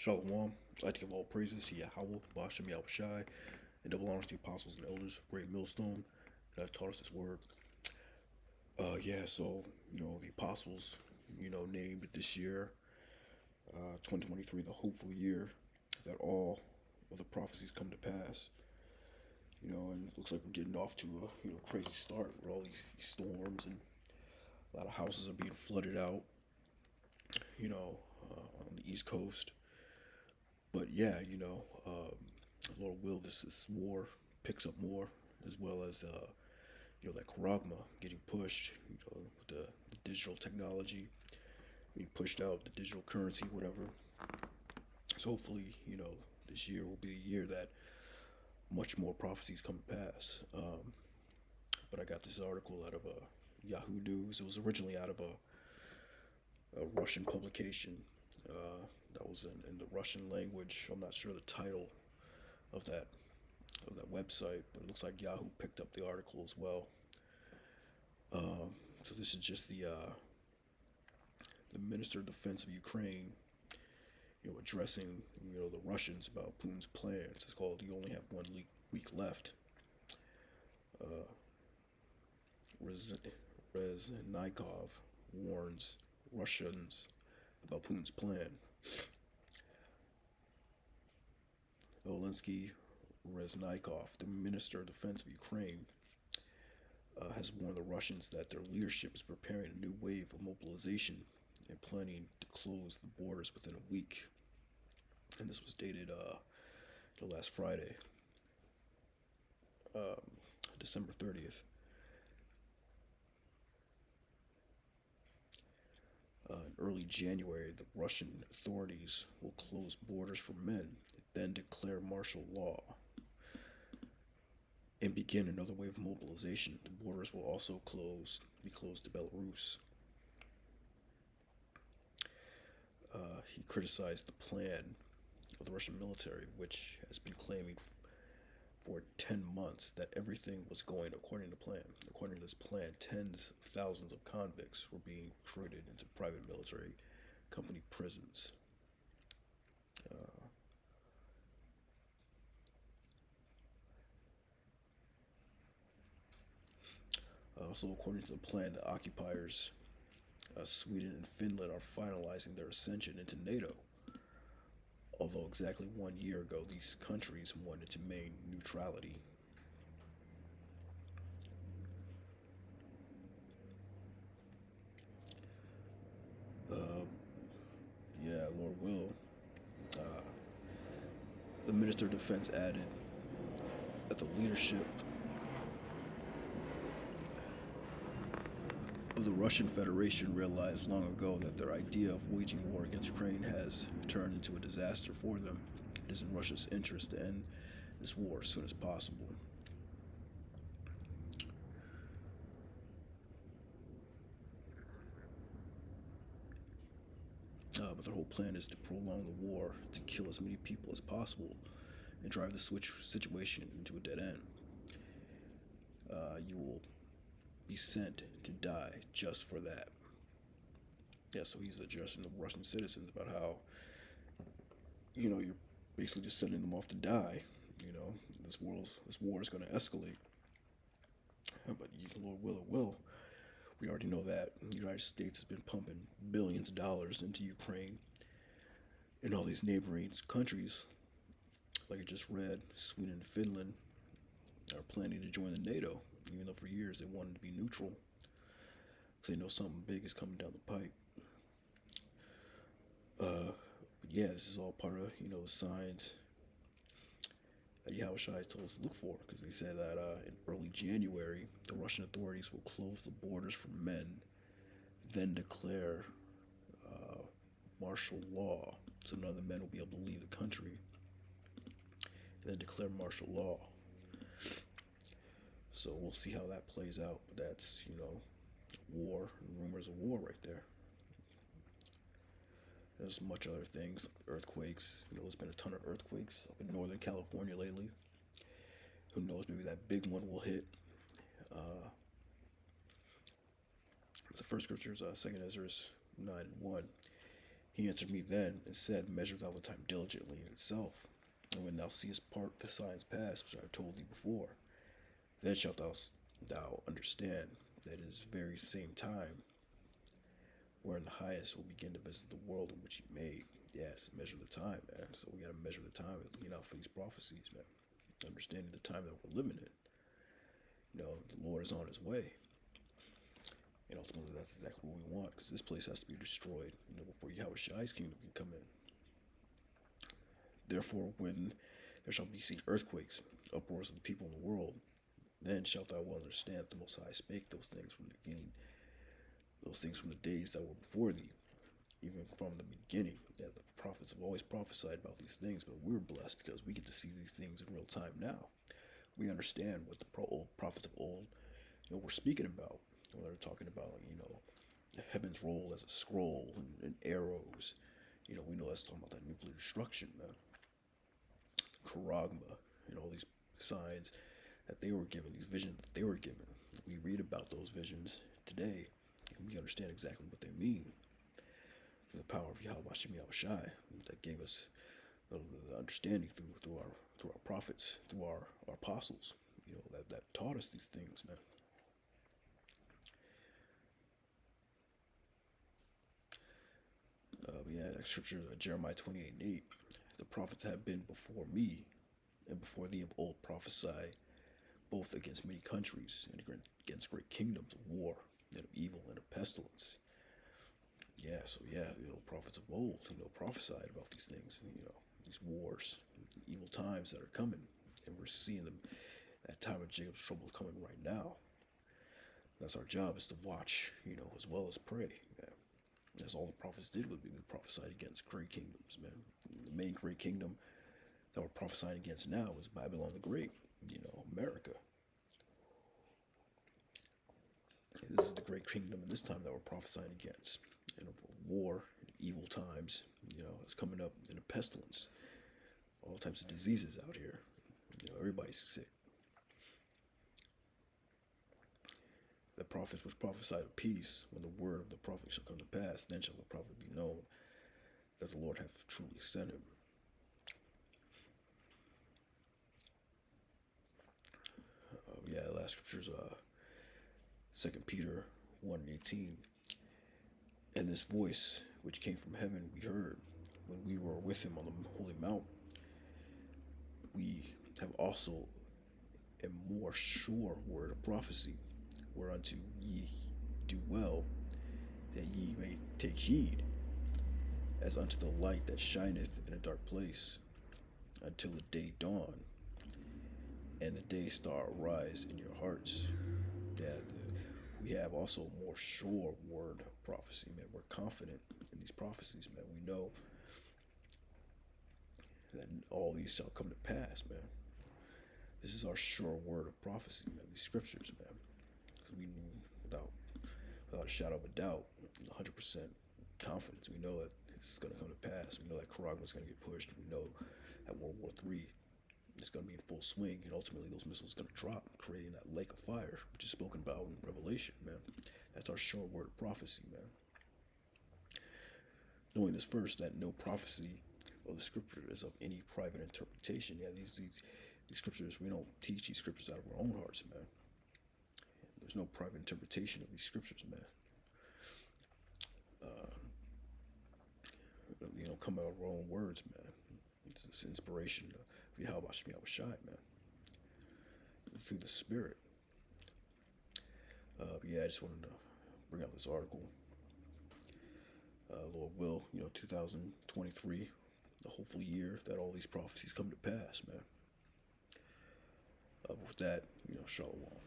Shalom. I'd like to give all praises to Yahweh, Bashem Yahushai, and double honors to the apostles and elders of Great Millstone that have taught us this word. The apostles, named this year, 2023, the hopeful year that all of the prophecies come to pass. And it looks like we're getting off to a crazy start with all these storms, and a lot of houses are being flooded out, on the East Coast. But yeah, Lord will, this war picks up more, as well as that Karagma getting pushed, with the digital technology being pushed out, the digital currency, whatever. So hopefully, this year will be a year that much more prophecies come to pass. But I got this article out of Yahoo News. It was originally out of a Russian publication that was in the Russian language. I'm not sure the title of that website, but it looks like Yahoo picked up the article as well. So this is just the Minister of Defense of Ukraine, addressing the Russians about Putin's plans. It's called "You Only Have One Week Left." Uh, Reznikov warns Russians about Putin's plan. Oleksiy Reznikov, the Minister of Defense of Ukraine, has warned the Russians that their leadership is preparing a new wave of mobilization and planning to close the borders within a week. And this was dated last Friday, um, December 30th. In early January, the Russian authorities will close borders for men, then declare martial law, and begin another wave of mobilization. The borders will also be closed to Belarus. He criticized the plan of the Russian military, which has been claiming for 10 months that everything was going according to plan. According to this plan, tens of thousands of convicts were being recruited into private military company prisons. Also, according to the plan, the occupiers, Sweden and Finland, are finalizing their ascension into NATO. Although exactly 1 year ago, these countries wanted to maintain neutrality. Uh, yeah, Lord will. Uh, the Minister of Defense added that the leadership of the Russian Federation realized long ago that their idea of waging war against Ukraine has turned into a disaster for them. It is in Russia's interest to end this war as soon as possible. But their whole plan is to prolong the war, to kill as many people as possible, and drive the situation into a dead end. You will be sent to die just for that. Yeah, so he's addressing the Russian citizens about how, you're basically just sending them off to die. This war is going to escalate. But Lord will, it will. We already know that the United States has been pumping billions of dollars into Ukraine and all these neighboring countries. Like I just read, Sweden and Finland are planning to join the NATO, even though for years they wanted to be neutral, because they know something big is coming down the pipe. But yeah, this is all part of the signs that Yahushua told us to look for, because they said that in early January the Russian authorities will close the borders for men, then declare martial law, so none of the men will be able to leave the country, and then declare martial law. So we'll see how that plays out. But that's war and rumors of war right there. There's much other things, earthquakes. There's been a ton of earthquakes up in Northern California lately. Who knows? Maybe that big one will hit. The first scripture is 2 Ezra 9:1. He answered me then and said, Measure thou the time diligently in itself. And when thou seest part the signs pass, which I have told thee before, then shalt thou understand that it is very same time wherein the highest will begin to visit the world in which he made. Yes, measure the time, man. So we gotta measure the time and looking out for these prophecies, man. Understanding the time that we're living in. The Lord is on his way. And ultimately, that's exactly what we want, because this place has to be destroyed, before Yahweh Shai's kingdom can come in. Therefore, when there shall be seen earthquakes, uproars of the people in the world, then shalt thou well understand that the Most High spake those things from the beginning, those things from the days that were before thee, even from the beginning. Yeah, the prophets have always prophesied about these things, but we're blessed because we get to see these things in real time now. We understand what the old prophets of old, were speaking about. When they're talking about, the heaven's role as a scroll and arrows. We know that's talking about that nuclear destruction, man. Charagma, all these signs that they were given, these visions that they were given. We read about those visions today, and we understand exactly what they mean. The power of Yahweh Shai that gave us the understanding through our prophets, through our apostles, that taught us these things, man. That scripture, Jeremiah 28:8. The prophets have been before me, and before thee of old prophesied, both against many countries and against great kingdoms of war and of evil and of pestilence. Prophets of old, prophesied about these things, these wars, evil times that are coming, and we're seeing them. That time of Jacob's trouble is coming right now. That's our job, is to watch, as well as pray. Yeah. That's all the prophets did with it. They prophesied against great kingdoms, man. The main great kingdom that we're prophesying against now is Babylon the Great, America. This is the great kingdom in this time that we're prophesying against. War, evil times, it's coming up, in a pestilence. All types of diseases out here. Everybody's sick. The prophets which prophesied of peace, when the word of the prophet shall come to pass, then shall the prophet be known that the Lord hath truly sent him. The last scriptures, 2 Peter 1:18. And this voice which came from heaven we heard when we were with him on the holy mount. We have also a more sure word of prophecy, whereunto ye do well that ye may take heed, as unto the light that shineth in a dark place, until the day dawn, and the day star arise in your hearts. We have also a more sure word of prophecy, man. We're confident in these prophecies, man. We know that all these shall come to pass, man. This is our sure word of prophecy, man. These scriptures, man. Because we knew without a shadow of a doubt, 100% confidence. We know that it's going to come to pass. We know that Charagma is going to get pushed. We know that World War III is going to be in full swing, and ultimately those missiles are going to drop, creating that lake of fire, which is spoken about in Revelation, man. That's our sure word of prophecy, man. Knowing this first, that no prophecy of the scripture is of any private interpretation. These scriptures, we don't teach these scriptures out of our own hearts, man. There's no private interpretation of these scriptures, man. Come out of our own words, man. It's this inspiration of Yahweh Shai, man. Through the Spirit. I just wanted to bring out this article. Lord will, 2023, the hopefully year that all these prophecies come to pass, man. With that, shalom.